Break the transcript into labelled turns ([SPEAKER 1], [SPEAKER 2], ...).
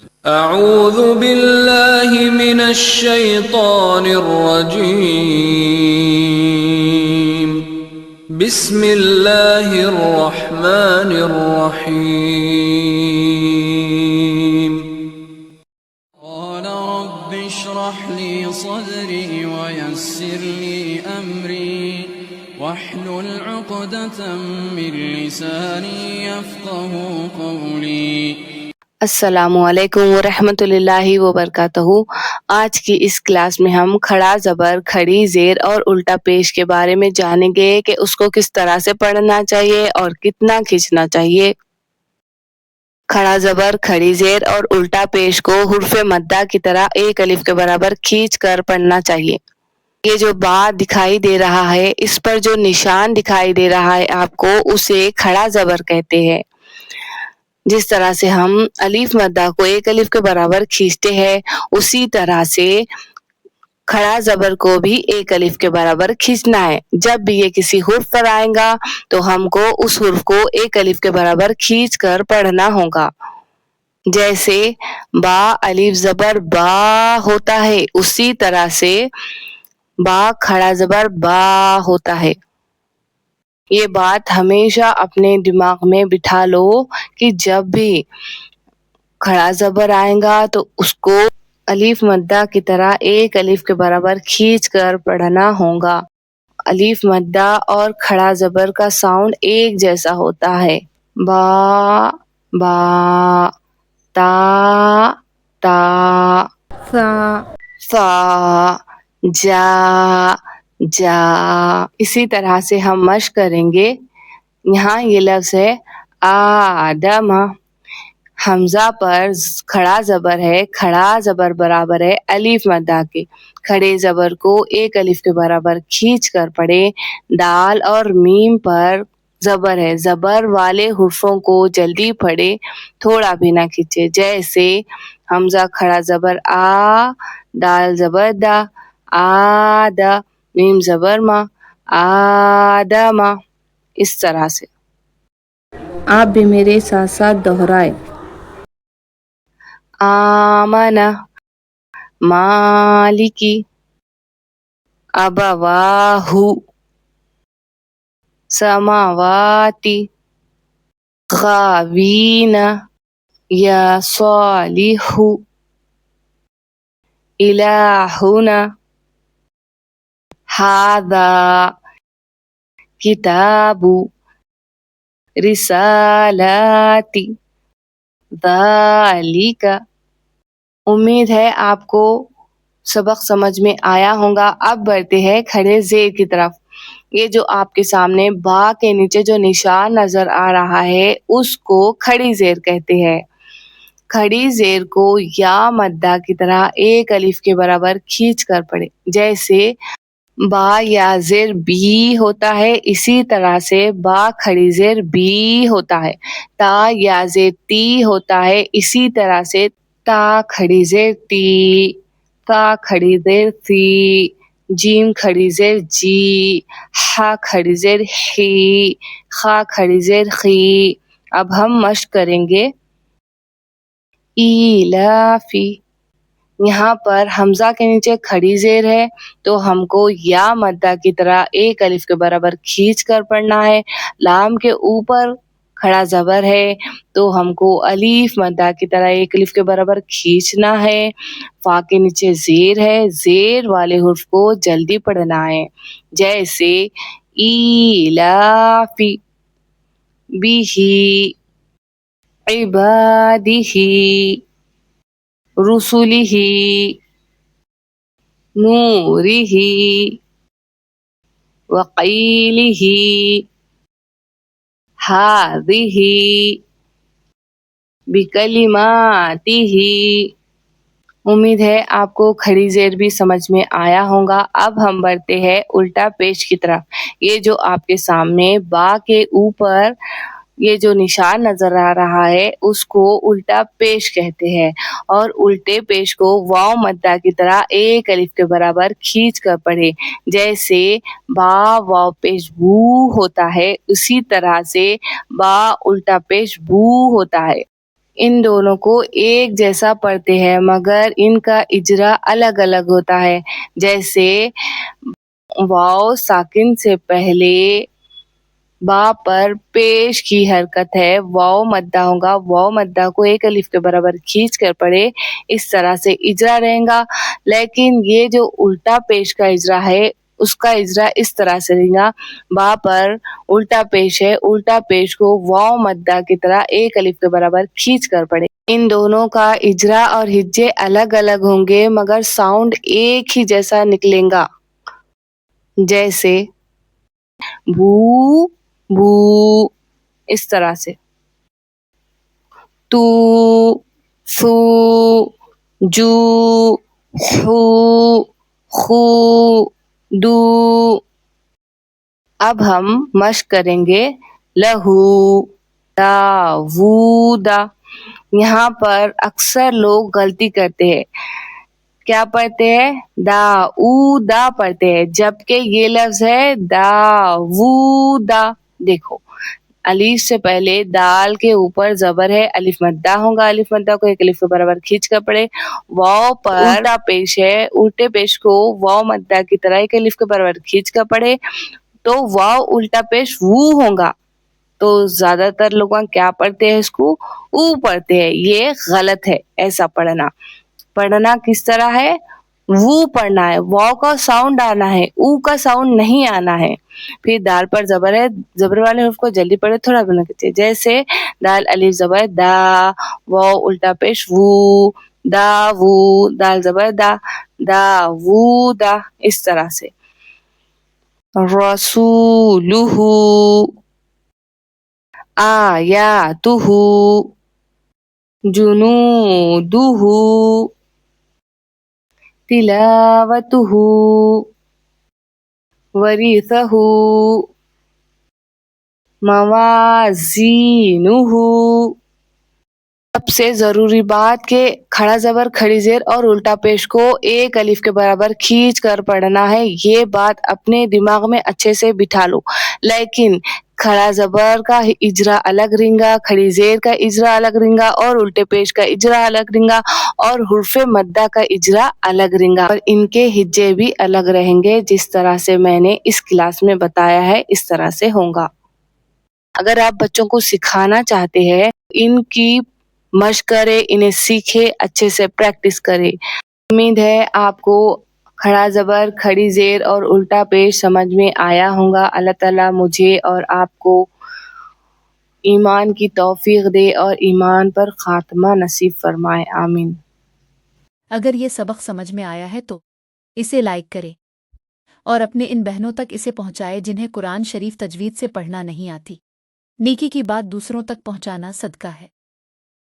[SPEAKER 1] اعوذ باللہ من الشیطان الرجیم بسم اللہ الرحمن الرحیم قال رب اشرح لي صدري ويسر لي أمري واحلل عقدة من لساني يفقهوا قولي۔
[SPEAKER 2] السلام علیکم ورحمۃ اللہ وبرکاتہ۔ آج کی اس کلاس میں ہم کھڑا زبر، کھڑی زیر اور الٹا پیش کے بارے میں جانیں گے کہ اس کو کس طرح سے پڑھنا چاہیے اور کتنا کھینچنا چاہیے۔ کھڑا زبر، کھڑی زیر اور الٹا پیش کو حرف مدہ کی طرح ایک الف کے برابر کھینچ کر پڑھنا چاہیے۔ یہ جو بات دکھائی دے رہا ہے، اس پر جو نشان دکھائی دے رہا ہے آپ کو، اسے کھڑا زبر کہتے ہیں۔ جس طرح سے ہم الف مدہ کو ایک الف کے برابر کھینچتے ہیں، اسی طرح سے کھڑا زبر کو بھی ایک الف کے برابر کھینچنا ہے۔ جب بھی یہ کسی حرف پر آئے گا تو ہم کو اس حرف کو ایک الف کے برابر کھینچ کر پڑھنا ہوگا۔ جیسے با الف زبر با ہوتا ہے، اسی طرح سے با کھڑا زبر با ہوتا ہے۔ یہ بات ہمیشہ اپنے دماغ میں بٹھا لو کہ جب بھی کھڑا زبر آئے گا تو اس کو الف مدہ کی طرح ایک الف کے برابر کھینچ کر پڑھنا ہوگا۔ الف مدہ اور کھڑا زبر کا ساؤنڈ ایک جیسا ہوتا ہے۔ با با، تا تا،
[SPEAKER 3] سا
[SPEAKER 2] فا، جا جا۔ اسی طرح سے ہم مشق کریں گے۔ یہاں یہ لفظ ہے آدم، حمزہ پر کھڑا زبر ہے، کھڑا زبر برابر ہے الف مدہ کے۔ کھڑے زبر کو ایک الف کے برابر کھینچ کر پڑھے۔ دال اور میم پر زبر ہے، زبر والے حرفوں کو جلدی پڑھے، تھوڑا بھی نہ کھینچے۔ جیسے حمزہ کھڑا زبر آ، دال زبر دا، آدا، میم زبر ما، آدما۔ اس طرح سے
[SPEAKER 3] آپ بھی میرے ساتھ ساتھ دہرائے۔
[SPEAKER 2] آمنا، مالکی، ابواہو، سماواتی، غاوین، یا صالحو، الہنا، ہاذا، کتابو، رسالاتی، ذالک۔ امید ہے آپ کو سبق سمجھ میں آیا ہوگا۔ اب بڑھتے ہیں کھڑے زیر کی طرف۔ یہ جو آپ کے سامنے با کے نیچے جو نشان نظر آ رہا ہے، اس کو کھڑی زیر کہتے ہیں۔ کھڑی زیر کو یا مدہ کی طرح ایک الف کے برابر کھینچ کر پڑھے۔ جیسے با یا زیر بی ہوتا ہے، اسی طرح سے با کھڑی زیر بی ہوتا ہے۔ تا یا زیر تی ہوتا ہے، اسی طرح سے تا کھڑی زیر تی، تا کھڑی زیر سی، جیم کھڑی زیر جی، ہا کھڑی زیر ہی، خا کھڑی زیر خی۔ اب ہم مشق کریں گے۔ ایلافی، یہاں پر حمزہ کے نیچے کھڑی زیر ہے تو ہم کو یا مدہ کی طرح ایک الف کے برابر کھینچ کر پڑھنا ہے۔ لام کے اوپر کھڑا زبر ہے تو ہم کو الف مدہ کی طرح ایک الف کے برابر کھینچنا ہے۔ فا کے نیچے زیر ہے، زیر والے حرف کو جلدی پڑھنا ہے۔ جیسے ایلافی بیہی، عبادہی، رسلہ، نورہ، وقیلہ، ہذہ، بکلماتہ۔ امید ہے آپ کو کھڑی زیر بھی سمجھ میں آیا ہوگا۔ اب ہم بڑھتے ہیں الٹا پیش کی طرف۔ یہ جو آپ کے سامنے با کے اوپر یہ جو نشان نظر آ رہا ہے، اس کو الٹا پیش کہتے ہیں، اور الٹے پیش کو واو مدہ کی طرح ایک الف کے برابر کھینچ کر پڑھے۔ جیسے با واو پیش بو ہوتا ہے، اسی طرح سے با الٹا پیش بو ہوتا ہے۔ ان دونوں کو ایک جیسا پڑھتے ہیں مگر ان کا اجرا الگ الگ ہوتا ہے. جیسے واو ساکن سے پہلے با پر پیش کی حرکت ہے، واو مدہ ہوگا، واو مدہ کو ایک الف کے برابر کھینچ کر پڑھے، اس طرح سے اجرا رہے گا. لیکن یہ جو الٹا پیش کا اجرا ہے اس کا اجرا اس طرح سے رہے گا، با پر الٹا پیش ہے، الٹا پیش کو واو مدہ کی طرح ایک الف کے برابر کھینچ کر پڑھے. ان دونوں کا اجرا اور ہجے الگ الگ ہوں گے مگر ساؤنڈ ایک ہی جیسا نکلے گا. جیسے بو بو، اس طرح سے. تو سو جو خو خو دو. اب ہم مشق کریں گے لہو دا وو دا. یہاں پر اکثر لوگ غلطی کرتے ہیں، کیا پڑھتے ہیں؟ دا او دا پڑھتے ہیں، جبکہ یہ لفظ ہے دا وو دا. دیکھو الف سے پہلے دال کے اوپر زبر ہے، الف مدہ ہوگا، الف مدہ کو ایک الف کے برابر کھینچ کر پڑے. واو پر الٹا پیش ہے، الٹے پیش کو واو مدہ کی طرح ایک الف کے برابر کھینچ کر پڑے تو واو الٹا پیش وو ہوگا. تو زیادہ تر لوگ کیا پڑھتے ہیں؟ اس کو او پڑھتے ہیں. یہ غلط ہے ایسا پڑھنا. پڑھنا کس طرح ہے؟ وو پڑھنا ہے، واو کا ساؤنڈ آنا ہے، او کا ساؤنڈ نہیں آنا ہے. پھر دال پر زبر ہے، زبر والے حرف کو جلدی پڑھے، تھوڑا بنا کیجیے. جیسے دال الف زبر دا، واو الٹا پیش وو، دا وو، دال زبر دا، دا وو دا. اس طرح سے. رسولہ آیاتہ جنودہ تلاوتہ ورثہ موازینہ. سب سے ضروری بات کہ کھڑا زبر کھڑی زیر اور الٹا پیش کو ایک الف کے برابر کھینچ کر پڑھنا ہے. یہ بات اپنے دماغ میں اچھے سے بٹھا لو. لیکن کھڑا زبر کا اجرا الگ رہے، کھڑی زیر کا اجرا الگ رہے اور الٹے پیش کا اجرا الگ رہے اور حرف مدہ کا اجرا الگ رہے اور ان کے ہجے بھی الگ رہیں گے. جس طرح سے میں نے اس کلاس میں بتایا ہے اس طرح سے ہوگا. اگر آپ بچوں کو سکھانا چاہتے ہیں ان کی مشق کرے، انہیں سیکھے، اچھے سے پریکٹس کرے. امید ہے آپ کو کھڑا زبر کھڑی زیر اور الٹا پیش سمجھ میں آیا ہوگا. اللہ تعالیٰ مجھے اور آپ کو ایمان کی توفیق دے اور ایمان پر خاتمہ نصیب فرمائے. آمین.
[SPEAKER 4] اگر یہ سبق سمجھ میں آیا ہے تو اسے لائک کریں اور اپنے ان بہنوں تک اسے پہنچائے جنہیں قرآن شریف تجوید سے پڑھنا نہیں آتی. نیکی کی بات دوسروں تک پہنچانا صدقہ ہے.